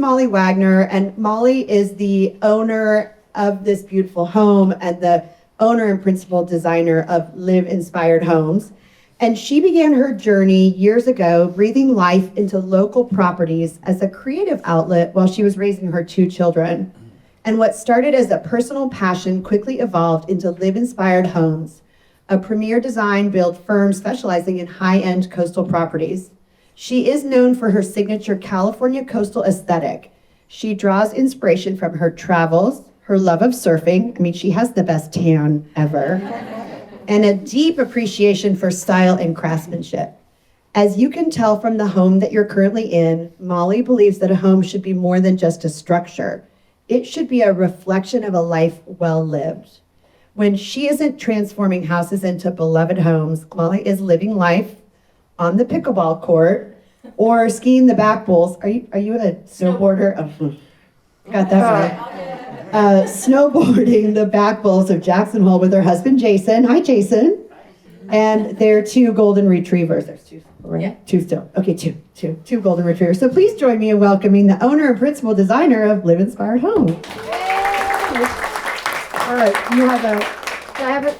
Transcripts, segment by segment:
Molly Waggoner, and Molly is the owner of this beautiful home and the owner and principal designer of Live Inspired Homes. And she began her journey years ago, breathing life into local properties as a creative outlet while she was raising her 2 children. And what started as a personal passion quickly evolved into Live Inspired Homes, a premier design build firm specializing in high-end coastal properties. She is known for her signature California coastal aesthetic. She draws inspiration from her travels, her love of surfing. I mean, she has the best tan ever. And a deep appreciation for style and craftsmanship. As you can tell from the home that you're currently in, Molly believes that a home should be more than just a structure. It should be a reflection of a life well lived. When she isn't transforming houses into beloved homes, Molly is living life on the pickleball court or skiing the back bowls. Are you a snowboarder? Oh, got that right. Snowboarding the back bowls of Jackson Hole with her husband, Jason. Hi, Jason. And their 2 golden retrievers. There's 2, right? Yeah. 2 still. Okay, 2 golden retrievers. So please join me in welcoming the owner and principal designer of Live Inspired Home. All right,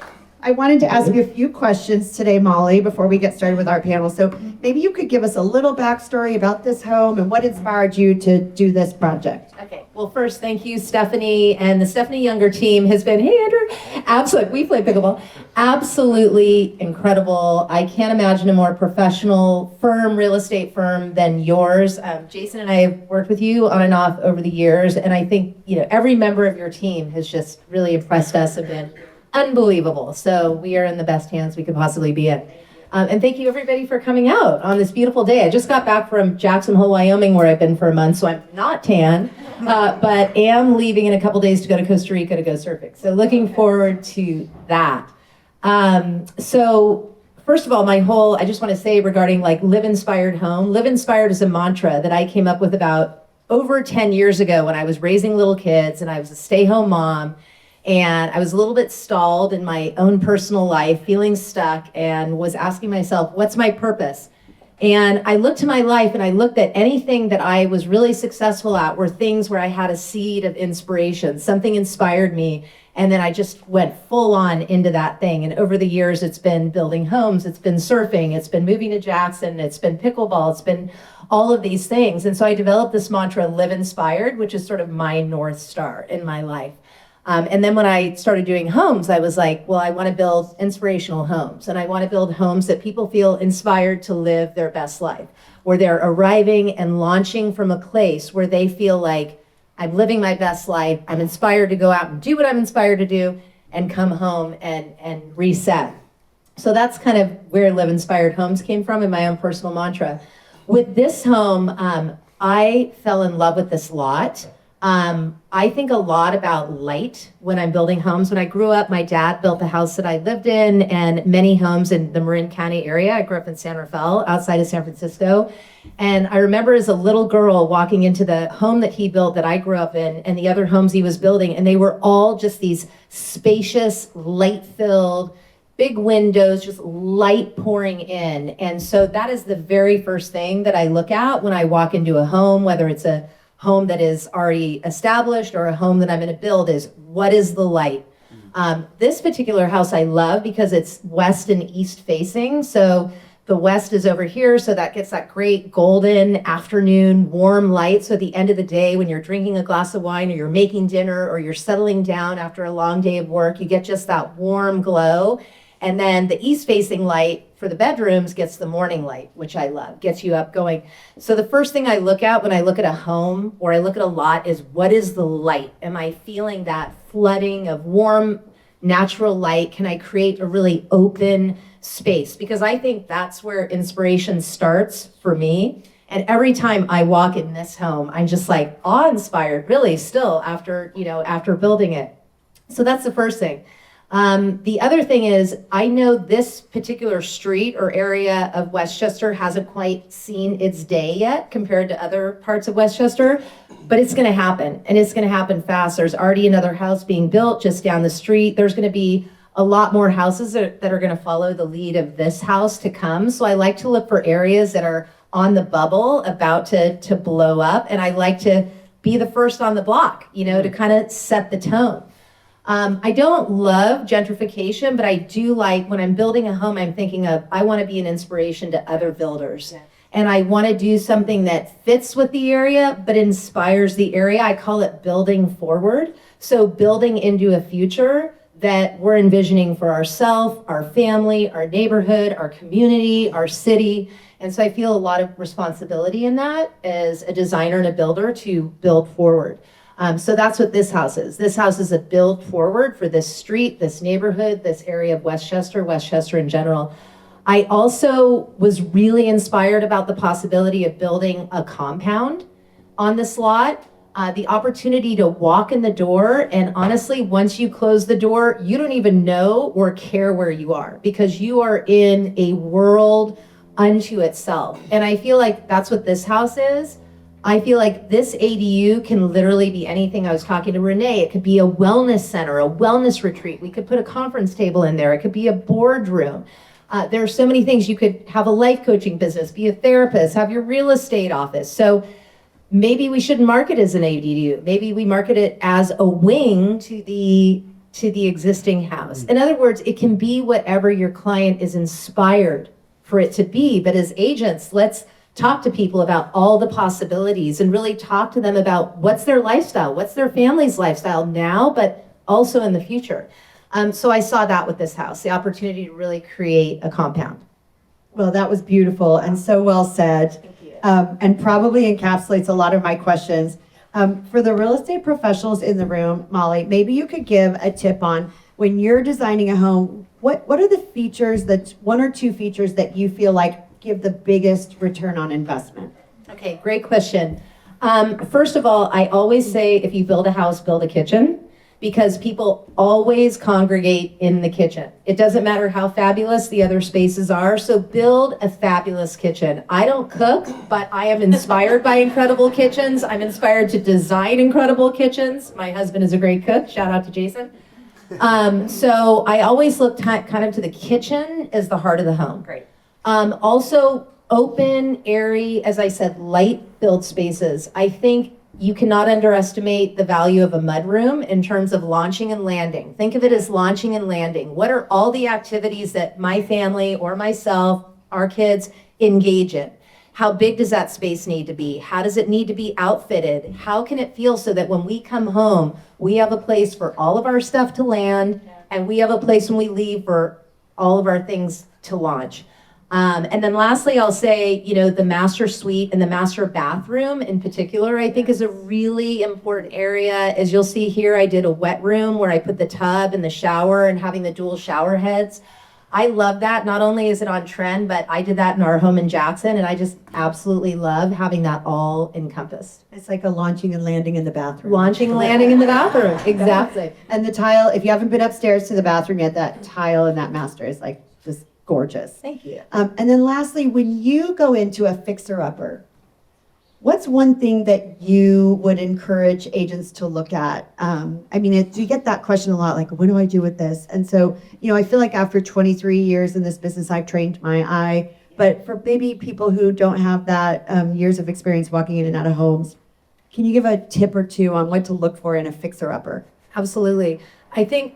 I wanted to ask you a few questions today, Molly, before we get started with our panel. So maybe you could give us a little backstory about this home and what inspired you to do this project. Okay, well, first, thank you, Stephanie, and the Stephanie Younger team has been, hey, Andrew, absolutely, we play pickleball, absolutely incredible. I can't imagine a more professional firm, real estate firm than yours. Jason and I have worked with you on and off over the years, and I think, every member of your team has just really impressed us and been unbelievable. So we are in the best hands we could possibly be in. And thank you everybody for coming out on this beautiful day. I just got back from Jackson Hole, Wyoming, where I've been for a month, so I'm not tan, but am leaving in a couple days to go to Costa Rica to go surfing. So looking forward to that. So first of all, I just want to say regarding Live Inspired Home. Live Inspired is a mantra that I came up with about over 10 years ago when I was raising little kids and I was a stay-home mom. And I was a little bit stalled in my own personal life, feeling stuck, and was asking myself, what's my purpose? And I looked to my life and I looked at anything that I was really successful at were things where I had a seed of inspiration. Something inspired me, and then I just went full on into that thing. And over the years, it's been building homes, it's been surfing, it's been moving to Jackson, it's been pickleball, it's been all of these things. And so I developed this mantra, Live Inspired, which is sort of my North Star in my life. And then when I started doing homes, I was like, well, I want to build inspirational homes. And I want to build homes that people feel inspired to live their best life, where they're arriving and launching from a place where they feel like, I'm living my best life. I'm inspired to go out and do what I'm inspired to do and come home and reset. So that's kind of where Live Inspired Homes came from in my own personal mantra. With this home, I fell in love with this lot. I think a lot about light when I'm building homes. When I grew up, my dad built the house that I lived in and many homes in the Marin County area. I grew up in San Rafael, outside of San Francisco. And I remember as a little girl walking into the home that he built that I grew up in and the other homes he was building, and they were all just these spacious, light-filled, big windows, just light pouring in. And so that is the very first thing that I look at when I walk into a home, whether it's a home that is already established or a home that I'm going to build, is what is the light? This particular house I love because it's west and east facing. So the west is over here, so that gets that great golden afternoon warm light. So at the end of the day, when you're drinking a glass of wine or you're making dinner or you're settling down after a long day of work, you get just that warm glow. And then the east facing light for the bedrooms gets the morning light, which I love, gets you up going. So the first thing I look at when I look at a home or I look at a lot is, what is the light? Am I feeling that flooding of warm, natural light? Can I create a really open space? Because I think that's where inspiration starts for me. And every time I walk in this home, I'm just like awe-inspired, really, still after building it. So that's the first thing. The other thing is, I know this particular street or area of Westchester hasn't quite seen its day yet compared to other parts of Westchester, but it's going to happen, and it's going to happen fast. There's already another house being built just down the street. There's going to be a lot more houses that are going to follow the lead of this house to come. So I like to look for areas that are on the bubble about to blow up. And I like to be the first on the block, to kind of set the tone. I don't love gentrification, but I do like when I'm building a home, I'm thinking of, I want to be an inspiration to other builders. Yeah. And I want to do something that fits with the area, but inspires the area. I call it building forward. So building into a future that we're envisioning for ourselves, our family, our neighborhood, our community, our city. And so I feel a lot of responsibility in that as a designer and a builder to build forward. So that's what this house is. This house is a build forward for this street, this neighborhood, this area of Westchester in general. I also was really inspired about the possibility of building a compound on this lot. The opportunity to walk in the door, and honestly, once you close the door, you don't even know or care where you are because you are in a world unto itself. And I feel like that's what this house is. I feel like this ADU can literally be anything. I was talking to Renee. It could be a wellness center, a wellness retreat. We could put a conference table in there. It could be a boardroom. There are so many things. You could have a life coaching business, be a therapist, have your real estate office. So maybe we shouldn't market as an ADU. Maybe we market it as a wing to the existing house. In other words, it can be whatever your client is inspired for it to be. But as agents, let's talk to people about all the possibilities and really talk to them about what's their lifestyle, what's their family's lifestyle now, but also in the future. So I saw that with this house, the opportunity to really create a compound. Well, that was beautiful and so well said. Thank you. And probably encapsulates a lot of my questions. For the real estate professionals in the room, Molly, maybe you could give a tip on when you're designing a home, what are the features, that one or two features that you feel like give the biggest return on investment? Okay, great question. First of all, I always say if you build a house, build a kitchen, because people always congregate in the kitchen. It doesn't matter how fabulous the other spaces are, so build a fabulous kitchen. I don't cook, but I am inspired by incredible kitchens. I'm inspired to design incredible kitchens. My husband is a great cook. Shout out to Jason. So I always look kind of to the kitchen as the heart of the home. Great. Also, open, airy, as I said, light-filled spaces. I think you cannot underestimate the value of a mudroom in terms of launching and landing. Think of it as launching and landing. What are all the activities that my family or myself, our kids, engage in? How big does that space need to be? How does it need to be outfitted? How can it feel so that when we come home, we have a place for all of our stuff to land, and we have a place when we leave for all of our things to launch? And then lastly, I'll say, the master suite and the master bathroom in particular, I think is a really important area. As you'll see here, I did a wet room where I put the tub and the shower and having the dual shower heads. I love that. Not only is it on trend, but I did that in our home in Jackson, and I just absolutely love having that all encompassed. It's like a launching and landing in the bathroom. Launching and landing in the bathroom, exactly. And the tile, if you haven't been upstairs to the bathroom yet, that tile in that master is like just gorgeous. Thank you. And then lastly, when you go into a fixer-upper, what's one thing that you would encourage agents to look at? You get that question a lot, like, what do I do with this? And so, I feel like after 23 years in this business, I've trained my eye. But for maybe people who don't have that years of experience walking in and out of homes, can you give a tip or two on what to look for in a fixer-upper? Absolutely. I think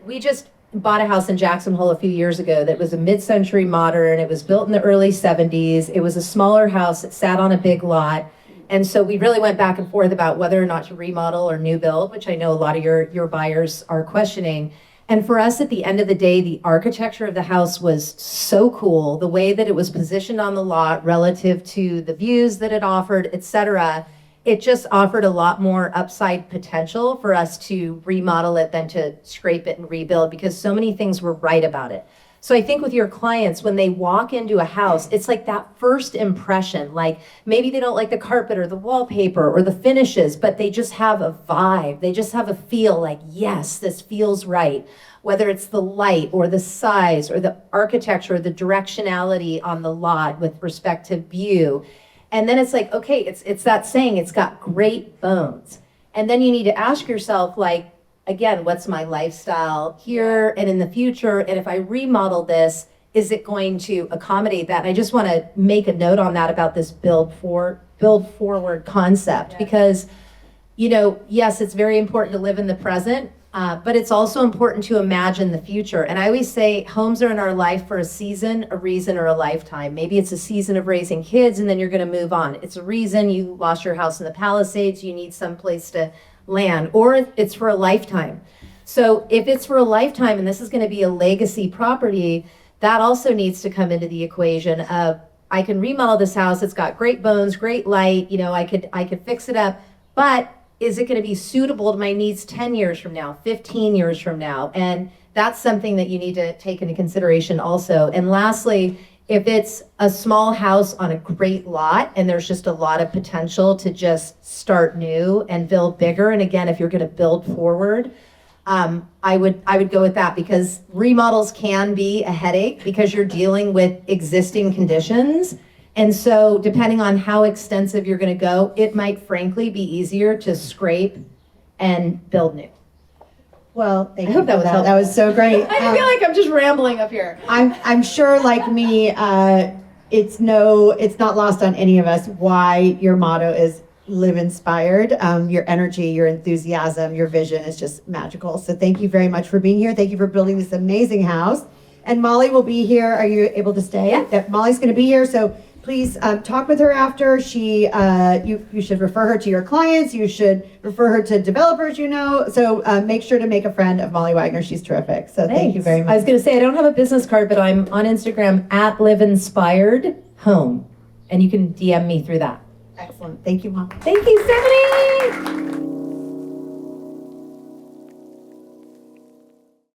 we just bought a house in Jackson Hole a few years ago that was a mid-century modern. It was built in the early 70s. It was a smaller house. It sat on a big lot. And so we really went back and forth about whether or not to remodel or new build, which I know a lot of your buyers are questioning. And for us, at the end of the day, the architecture of the house was so cool. The way that it was positioned on the lot relative to the views that it offered, et cetera, it just offered a lot more upside potential for us to remodel it than to scrape it and rebuild, because so many things were right about it. So I think with your clients, when they walk into a house, it's like that first impression, like maybe they don't like the carpet or the wallpaper or the finishes, but they just have a vibe. They just have a feel like, yes, this feels right. Whether it's the light or the size or the architecture or the directionality on the lot with respect to view. And then it's like, okay, it's that saying, it's got great bones. And then you need to ask yourself, again, what's my lifestyle here and in the future? And if I remodel this, is it going to accommodate that? And I just want to make a note on that about this build forward concept, because, you know, yes, it's very important to live in the present, but it's also important to imagine the future. And I always say homes are in our life for a season, a reason, or a lifetime. Maybe it's a season of raising kids and then you're going to move on. It's a reason you lost your house in the Palisades, you need some place to land, or it's for a lifetime. So if it's for a lifetime and this is going to be a legacy property, that also needs to come into the equation of, I can remodel this house, it's got great bones, great light, you know, I could fix it up, but is it going to be suitable to my needs 10 years from now, 15 years from now? And that's something that you need to take into consideration also. And lastly, if it's a small house on a great lot and there's just a lot of potential to just start new and build bigger, and again, if you're going to build forward, I would go with that, because remodels can be a headache because you're dealing with existing conditions. And so depending on how extensive you're going to go, it might frankly be easier to scrape and build new. Well, thank I you hope that for was that. helpful. That was so great. I feel like I'm just rambling up here. I'm sure, like me, it's not lost on any of us why your motto is live inspired. Your energy, your enthusiasm, your vision is just magical. So thank you very much for being here. Thank you for building this amazing house. And Molly will be here. Are you able to stay? Yeah. Molly's going to be here. So please talk with her after. You should refer her to your clients. You should refer her to developers you know. So make sure to make a friend of Molly Waggoner. She's terrific. So thank you very much. I was going to say, I don't have a business card, but I'm on Instagram at @liveinspiredhome. And you can DM me through that. Excellent. Thank you, Mom. Thank you, Stephanie.